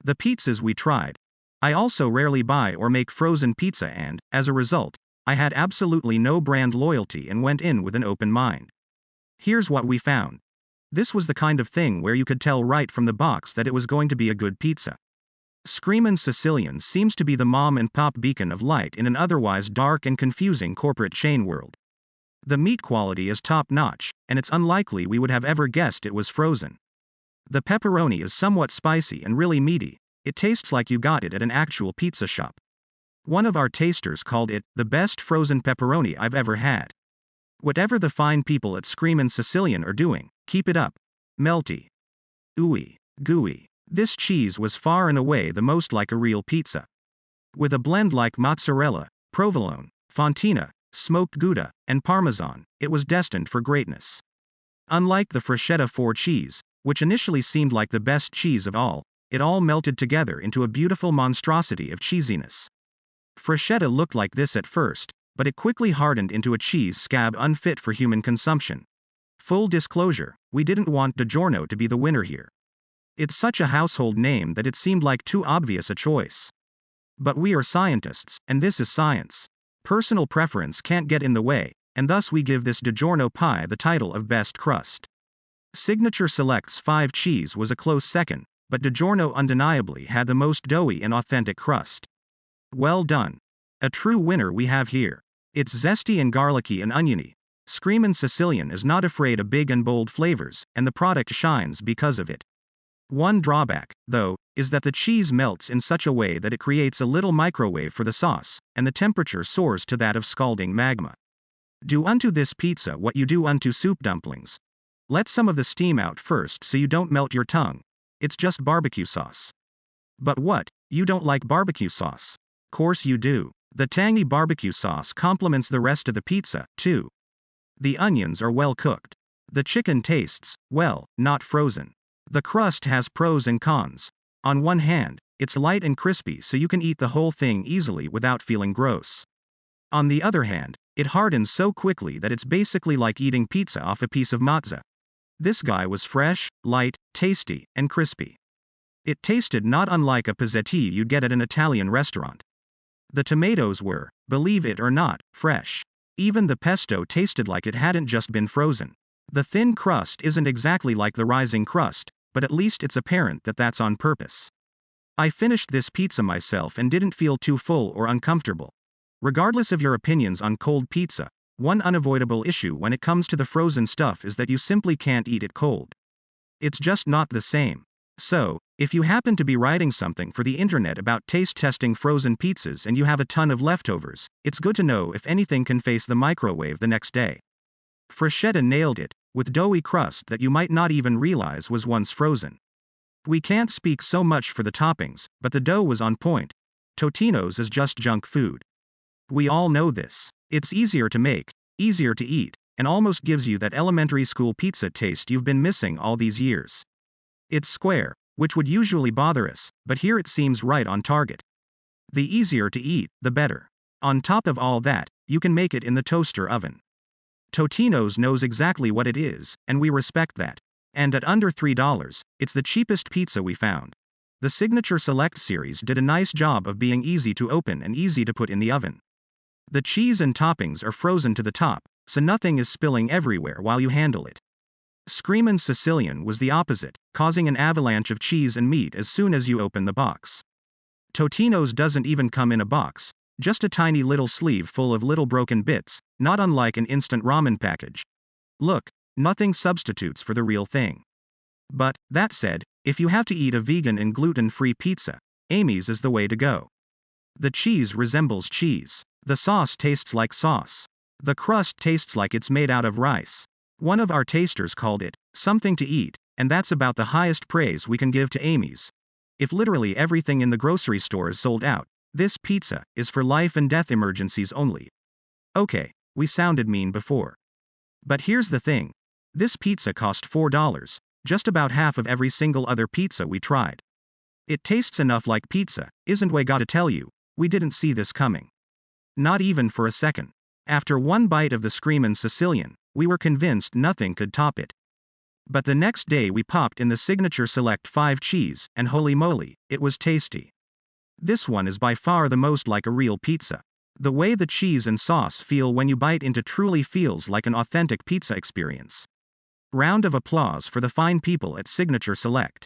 The pizzas we tried. I also rarely buy or make frozen pizza, and, as a result, I had absolutely no brand loyalty and went in with an open mind. Here's what we found. This was the kind of thing where you could tell right from the box that it was going to be a good pizza. Screamin Sicilian seems to be the mom and pop beacon of light in an otherwise dark and confusing corporate chain world. The meat quality is top notch, and it's unlikely we would have ever guessed it was frozen. The pepperoni is somewhat spicy and really meaty. It tastes like you got it at an actual pizza shop. One of our tasters called it the best frozen pepperoni I've ever had. Whatever the fine people at Screamin Sicilian are doing, keep it up. Melty. Ooey. Gooey. This cheese was far and away the most like a real pizza. With a blend like mozzarella, provolone, fontina, smoked Gouda, and Parmesan, it was destined for greatness. Unlike the Freschetta 4 cheese, which initially seemed like the best cheese of all, it all melted together into a beautiful monstrosity of cheesiness. Freschetta looked like this at first, but it quickly hardened into a cheese scab unfit for human consumption. Full disclosure, we didn't want DiGiorno to be the winner here. It's such a household name that it seemed like too obvious a choice. But we are scientists, and this is science. Personal preference can't get in the way, and thus we give this DiGiorno pie the title of best crust. Signature Select's 5 cheese was a close second, but DiGiorno undeniably had the most doughy and authentic crust. Well done. A true winner we have here. It's zesty and garlicky and oniony. Screamin Sicilian is not afraid of big and bold flavors, and the product shines because of it. One drawback, though, is that the cheese melts in such a way that it creates a little microwave for the sauce, and the temperature soars to that of scalding magma. Do unto this pizza what you do unto soup dumplings. Let some of the steam out first so you don't melt your tongue. It's just barbecue sauce. But what? You don't like barbecue sauce? Course you do. The tangy barbecue sauce complements the rest of the pizza, too. The onions are well cooked. The chicken tastes, well, not frozen. The crust has pros and cons. On one hand, it's light and crispy so you can eat the whole thing easily without feeling gross. On the other hand, it hardens so quickly that it's basically like eating pizza off a piece of mozza. This guy was fresh, light, tasty, and crispy. It tasted not unlike a pizzetti you'd get at an Italian restaurant. The tomatoes were, believe it or not, fresh. Even the pesto tasted like it hadn't just been frozen. The thin crust isn't exactly like the rising crust, but at least it's apparent that that's on purpose. I finished this pizza myself and didn't feel too full or uncomfortable. Regardless of your opinions on cold pizza, one unavoidable issue when it comes to the frozen stuff is that you simply can't eat it cold. It's just not the same. So, if you happen to be writing something for the internet about taste testing frozen pizzas and you have a ton of leftovers, it's good to know if anything can face the microwave the next day. Freschetta nailed it, with doughy crust that you might not even realize was once frozen. We can't speak so much for the toppings, but the dough was on point. Totino's is just junk food. We all know this. It's easier to make, easier to eat, and almost gives you that elementary school pizza taste you've been missing all these years. It's square, which would usually bother us, but here it seems right on target. The easier to eat, the better. On top of all that, you can make it in the toaster oven. Totino's knows exactly what it is, and we respect that. And at under $3, it's the cheapest pizza we found. The Signature Select series did a nice job of being easy to open and easy to put in the oven. The cheese and toppings are frozen to the top, so nothing is spilling everywhere while you handle it. Screamin Sicilian was the opposite, causing an avalanche of cheese and meat as soon as you open the box. Totino's doesn't even come in a box, just a tiny little sleeve full of little broken bits, not unlike an instant ramen package. Look, nothing substitutes for the real thing. But, that said, if you have to eat a vegan and gluten-free pizza, Amy's is the way to go. The cheese resembles cheese. The sauce tastes like sauce. The crust tastes like it's made out of rice. One of our tasters called it something to eat, and that's about the highest praise we can give to Amy's. If literally everything in the grocery store is sold out, this pizza is for life and death emergencies only. Okay, we sounded mean before. But here's the thing. This pizza cost $4, just about half of every single other pizza we tried. It tastes enough like pizza, isn't we? Gotta tell you, we didn't see this coming. Not even for a second. After one bite of the Screamin Sicilian, we were convinced nothing could top it. But the next day we popped in the Signature Select 5 cheese, and holy moly, it was tasty. This one is by far the most like a real pizza. The way the cheese and sauce feel when you bite into truly feels like an authentic pizza experience. Round of applause for the fine people at Signature Select.